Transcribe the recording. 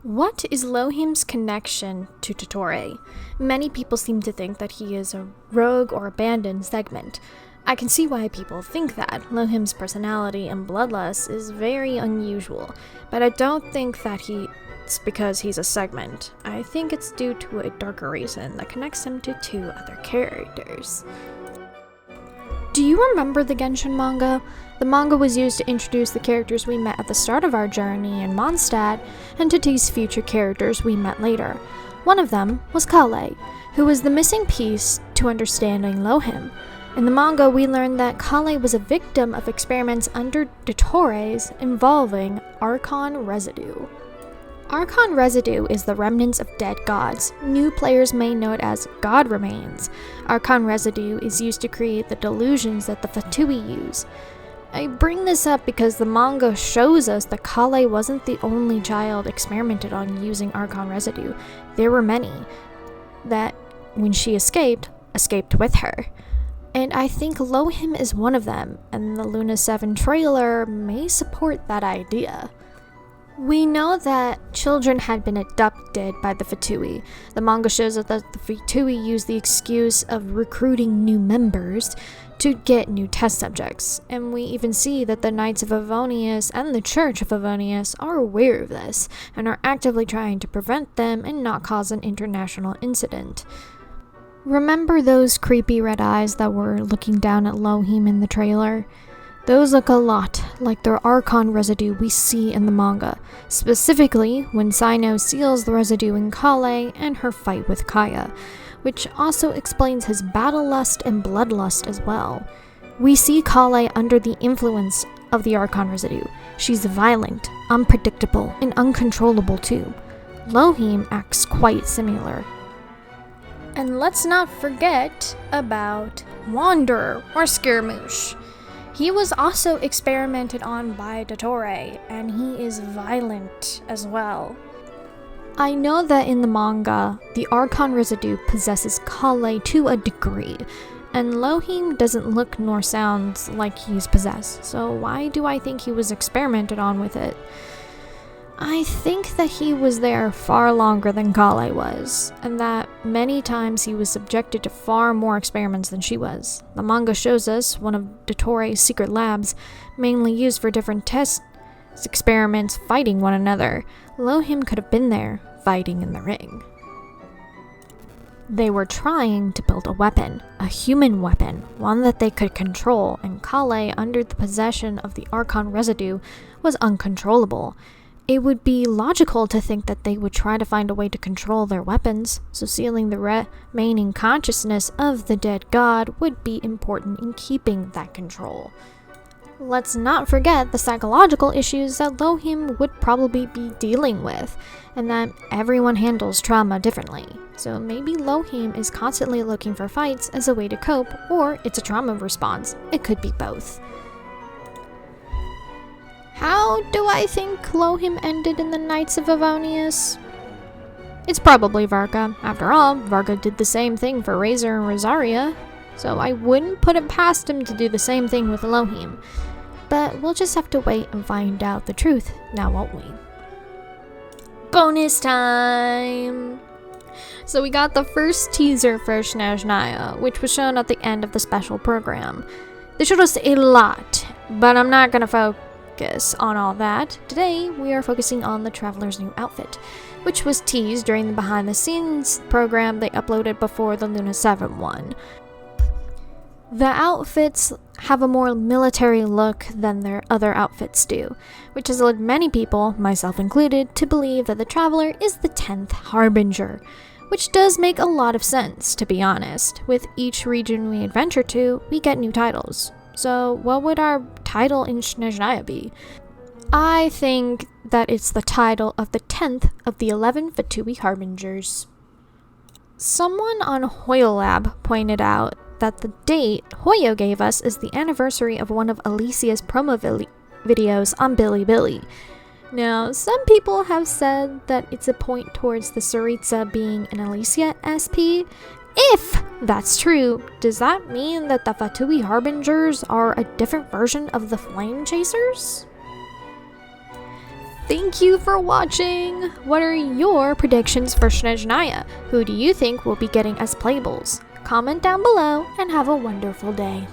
What is Lohim's connection to Dottore? Many people seem to think that he is a rogue or abandoned segment. I can see why people think that. Lohim's personality and bloodlust is very unusual, but I don't think that it's because he's a segment. I think it's due to a darker reason that connects him to two other characters. Do you remember the Genshin manga? The manga was used to introduce the characters we met at the start of our journey in Mondstadt and to tease future characters we met later. One of them was Kale, who was the missing piece to understanding Lohim. In the manga, we learned that Kale was a victim of experiments under Dottore's involving Archon residue. Archon residue is the remnants of dead gods. New players may know it as God remains. Archon residue is used to create the delusions that the Fatui use. I bring this up because the manga shows us that Kale wasn't the only child experimented on using Archon residue. There were many that, when she escaped with her. And I think Lohim is one of them, and the Luna 7 trailer may support that idea. We know that children had been abducted by the Fatui. The manga shows us that the Fatui used the excuse of recruiting new members to get new test subjects, and we even see that the Knights of Avonius and the Church of Avonius are aware of this, and are actively trying to prevent them and not cause an international incident. Remember those creepy red eyes that were looking down at Lohim in the trailer? Those look a lot like the Archon residue we see in the manga, specifically when Sino seals the residue in Kale and her fight with Kaya, which also explains his battle lust and bloodlust as well. We see Kale under the influence of the Archon residue. She's violent, unpredictable, and uncontrollable too. Lohim acts quite similar. And let's not forget about Wanderer or Skirmouche. He was also experimented on by Dottore, and he is violent as well. I know that in the manga, the Archon residue possesses Kale to a degree, and Lohim doesn't look nor sound like he's possessed, so why do I think he was experimented on with it? I think that he was there far longer than Kale was, and that many times he was subjected to far more experiments than she was. The manga shows us one of Dottore's secret labs, mainly used for different test experiments fighting one another. Lohim could have been there, fighting in the ring. They were trying to build a weapon, a human weapon, one that they could control, and Kale, under the possession of the Archon residue, was uncontrollable. It would be logical to think that they would try to find a way to control their weapons, so sealing the remaining consciousness of the dead god would be important in keeping that control. Let's not forget the psychological issues that Lohim would probably be dealing with, and that everyone handles trauma differently. So maybe Lohim is constantly looking for fights as a way to cope, or it's a trauma response. It could be both. How do I think Lohim ended in the Knights of Avonius? It's probably Varga. After all, Varga did the same thing for Razor and Rosaria, so I wouldn't put it past him to do the same thing with Lohim. But we'll just have to wait and find out the truth, now won't we? Bonus time! So we got the first teaser for Snezhnaya, which was shown at the end of the special program. They showed us a lot, but I'm not gonna focus on all that. Today, we are focusing on the Traveler's new outfit, which was teased during the behind-the-scenes program they uploaded before the Luna 7 one. The outfits have a more military look than their other outfits do, which has led many people, myself included, to believe that the Traveler is the 10th Harbinger, which does make a lot of sense, to be honest. With each region we adventure to, we get new titles. So what would our title in Snezhnaya be? I think that it's the title of the 10th of the 11 Fatui Harbingers. Someone on HoYoLab pointed out that the date Hoyo gave us is the anniversary of one of Alicia's promo videos on Bilibili. Now, some people have said that it's a point towards the Tsaritsa being an Alicia SP. If that's true, does that mean that the Fatui Harbingers are a different version of the Flame Chasers? Thank you for watching! What are your predictions for Snezhnaya? Who do you think will be getting as playables? Comment down below and have a wonderful day.